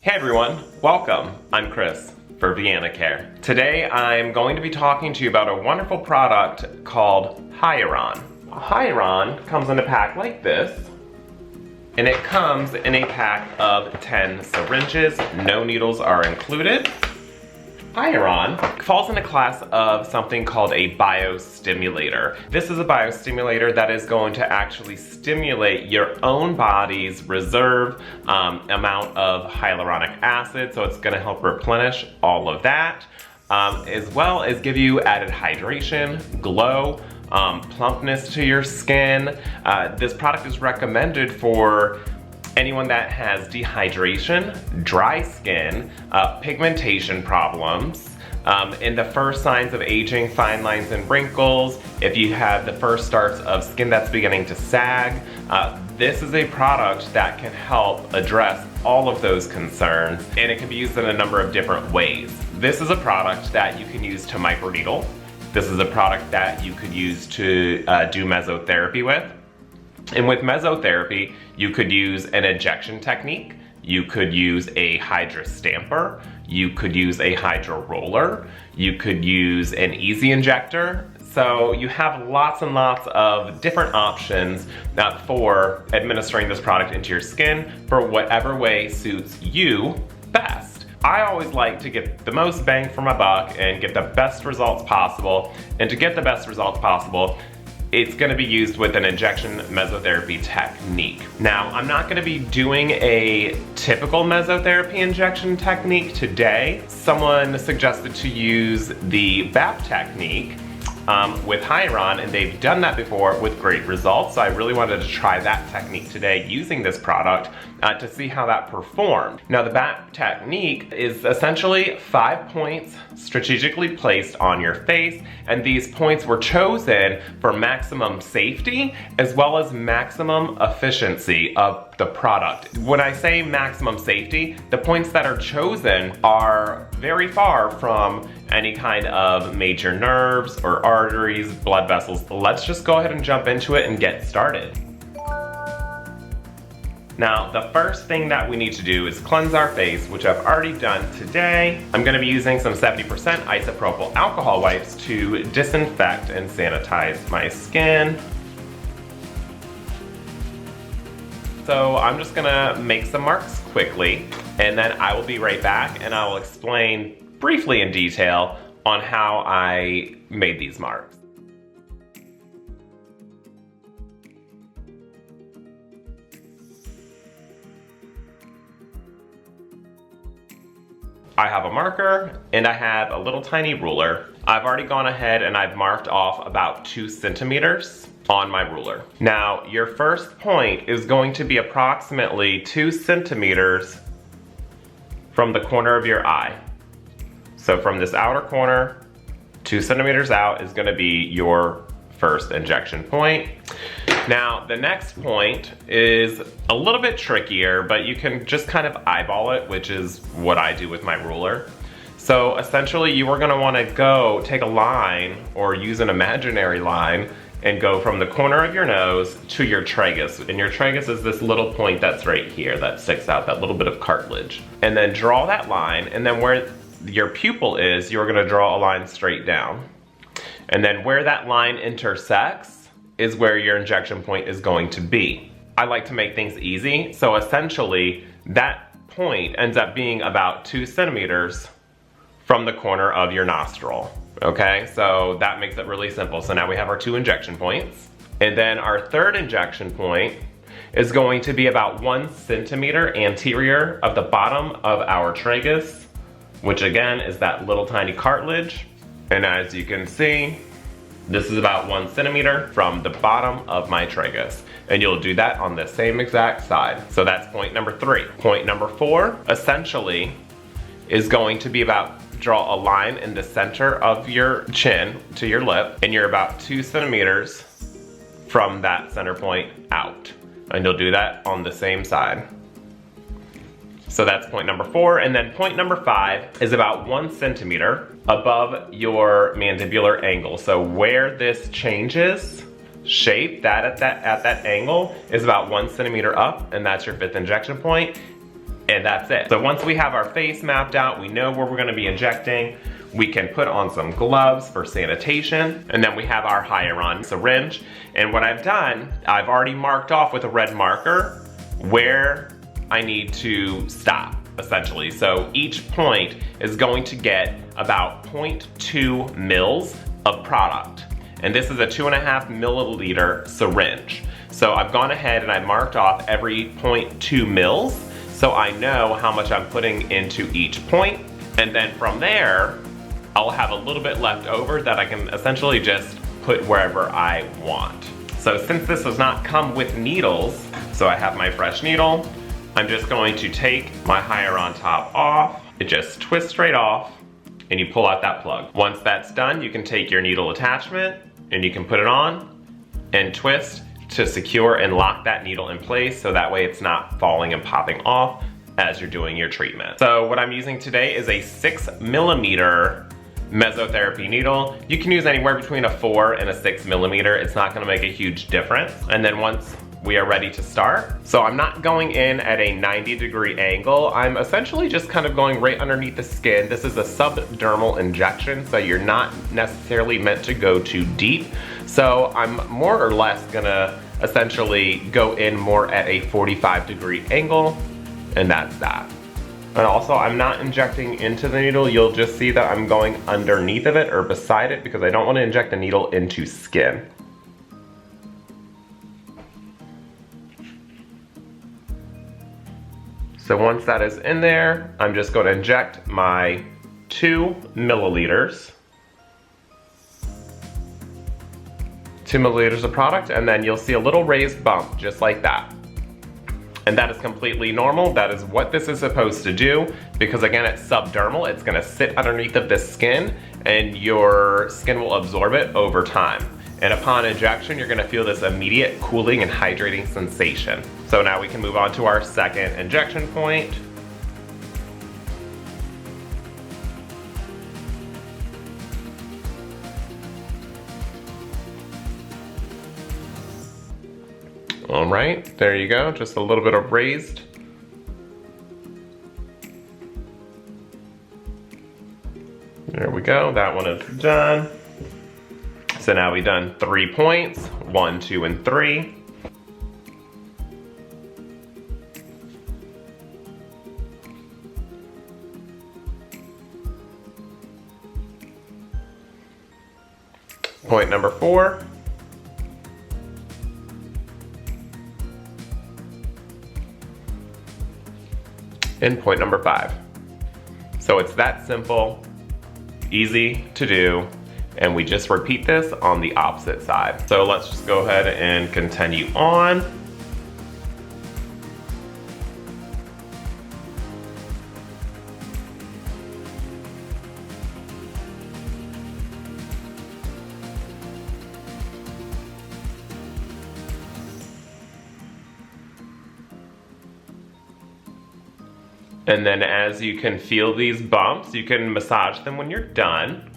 Hey everyone, welcome. I'm Chris for Vienna Care. Today I'm going to be talking to you about a wonderful product called Hyaron. Hyaron comes in a pack like this, and it comes in a pack of 10 syringes. No needles are included. Hyaron falls in a class of something called a biostimulator. This is a biostimulator that is going to actually stimulate your own body's reserve amount of hyaluronic acid, so it's going to help replenish all of that, as well as give you added hydration, glow, plumpness to your skin. This product is recommended for anyone that has dehydration, dry skin, pigmentation problems, and the first signs of aging, fine lines and wrinkles, if you have the first starts of skin that's beginning to sag, this is a product that can help address all of those concerns, and it can be used in a number of different ways. This is a product that you can use to microneedle. This is a product that you could use to do mesotherapy with. And with mesotherapy, you could use an injection technique, you could use a Hydra Stamper, you could use a Hydra Roller, you could use an easy injector. So you have lots and lots of different options for administering this product into your skin for whatever way suits you best. I always like to get the most bang for my buck and get the best results possible. And to get the best results possible, it's going to be used with an injection mesotherapy technique. Now, I'm not going to be doing a typical mesotherapy injection technique today. Someone suggested to use the BAP technique with Hyaron, and they've done that before with great results. So I really wanted to try that technique today using this product to see how that performed. Now, the BAP technique is essentially 5 points strategically placed on your face, and these points were chosen for maximum safety as well as maximum efficiency of the product. When I say maximum safety, the points that are chosen are very far from any kind of major nerves or arteries, blood vessels. Let's just go ahead and jump into it and get started. Now, the first thing that we need to do is cleanse our face, which I've already done today. I'm gonna be using some 70% isopropyl alcohol wipes to disinfect and sanitize my skin. So I'm just gonna make some marks quickly, and then I will be right back and I will explain briefly in detail on how I made these marks. I have a marker and I have a little tiny ruler. I've already gone ahead and I've marked off about 2 centimeters on my ruler. Now, your first point is going to be approximately 2 centimeters from the corner of your eye. So from this outer corner, 2 centimeters out is gonna be your first injection point. Now, the next point is a little bit trickier, but you can just kind of eyeball it, which is what I do with my ruler. So essentially, you are gonna wanna go take a line or use an imaginary line and go from the corner of your nose to your tragus. And your tragus is this little point that's right here that sticks out, that little bit of cartilage. And then draw that line, and then where your pupil is, you're gonna draw a line straight down. And then where that line intersects is where your injection point is going to be. I like to make things easy, so essentially that point ends up being about 2 centimeters from the corner of your nostril. Okay, so that makes it really simple. So now we have our 2 injection points. And then our third injection point is going to be about 1 centimeter anterior of the bottom of our tragus, which again is that little tiny cartilage. And as you can see, this is about 1 centimeter from the bottom of my tragus. And you'll do that on the same exact side. So that's point number 3. Point number 4, essentially, is going to be about draw a line in the center of your chin to your lip, and you're about 2 centimeters from that center point out. And you'll do that on the same side. So that's point number 4, and then point number 5 is about 1 centimeter above your mandibular angle. So where this changes shape, at that angle is about 1 centimeter up, and that's your 5th injection point. and that's it. So once we have our face mapped out, we know where we're gonna be injecting, we can put on some gloves for sanitation, and then we have our Hyaron syringe. And what I've done, I've already marked off with a red marker where I need to stop, essentially. So each point is going to get about 0.2 mils of product. And this is a 2.5 milliliter syringe. So I've gone ahead and I marked off every 0.2 mils, so I know how much I'm putting into each point. And then from there, I'll have a little bit left over that I can essentially just put wherever I want. So since this does not come with needles, so I have my fresh needle, I'm just going to take my Hyaron top off. It just twists straight off and you pull out that plug. Once that's done, you can take your needle attachment and you can put it on and twist to secure and lock that needle in place so that way it's not falling and popping off as you're doing your treatment. So what I'm using today is a 6 millimeter Mesotherapy needle. You can use anywhere between a 4 and a 6 millimeter. It's not gonna make a huge difference. And then once we are ready to start, so I'm not going in at a 90-degree angle. I'm essentially just kind of going right underneath the skin. This is a subdermal injection, so you're not necessarily meant to go too deep. So I'm more or less gonna essentially go in more at a 45-degree angle, and that's that. And also, I'm not injecting into the needle. You'll just see that I'm going underneath of it or beside it because I don't want to inject the needle into skin. So once that is in there, I'm just going to inject my 2 milliliters. 2 milliliters of product, and then you'll see a little raised bump just like that. And that is completely normal. That is what this is supposed to do because again, it's subdermal. It's gonna sit underneath of the skin and your skin will absorb it over time. And upon injection, you're gonna feel this immediate cooling and hydrating sensation. So now we can move on to our second injection point. All right, there you go, just a little bit of raised. There we go, that one is done. So now we've done 3 points, 1, 2, and 3. Point number 4. And point number 5. So it's that simple, easy to do, and we just repeat this on the opposite side. So let's just go ahead and continue on. And then as you can feel these bumps, you can massage them when you're done.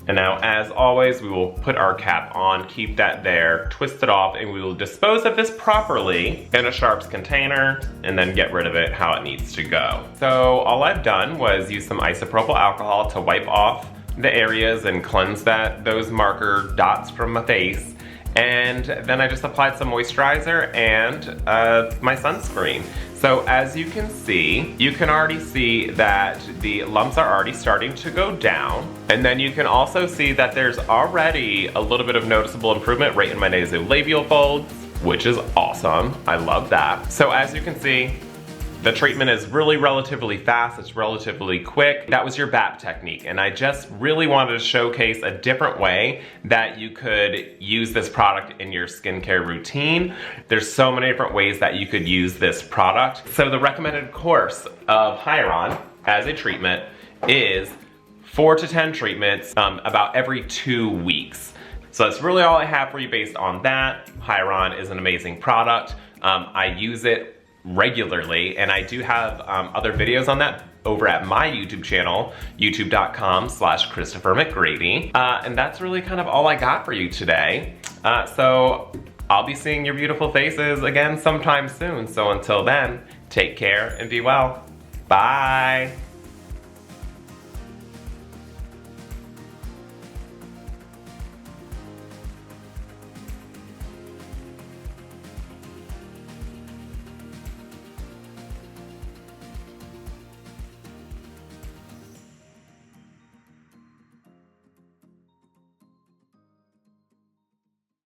And now, as always, we will put our cap on, keep that there, twist it off, and we will dispose of this properly in a sharps container and then get rid of it how it needs to go. So all I've done was use some isopropyl alcohol to wipe off the areas and cleanse those marker dots from my face. And then I just applied some moisturizer and my sunscreen. So as you can see, you can already see that the lumps are already starting to go down. And then you can also see that there's already a little bit of noticeable improvement right in my nasolabial folds, which is awesome. I love that. So as you can see, the treatment is really relatively fast, it's relatively quick. That was your BAP technique, and I just really wanted to showcase a different way that you could use this product in your skincare routine. There's so many different ways that you could use this product. So the recommended course of Hyaron as a treatment is 4 to 10 treatments about every 2 weeks. So that's really all I have for you based on that. Hyaron is an amazing product. I use it regularly, and I do have other videos on that over at my YouTube channel, youtube.com/ChristopherMcGrady. And that's really kind of all I got for you today. So I'll be seeing your beautiful faces again sometime soon. So until then, Take care and be well. Bye.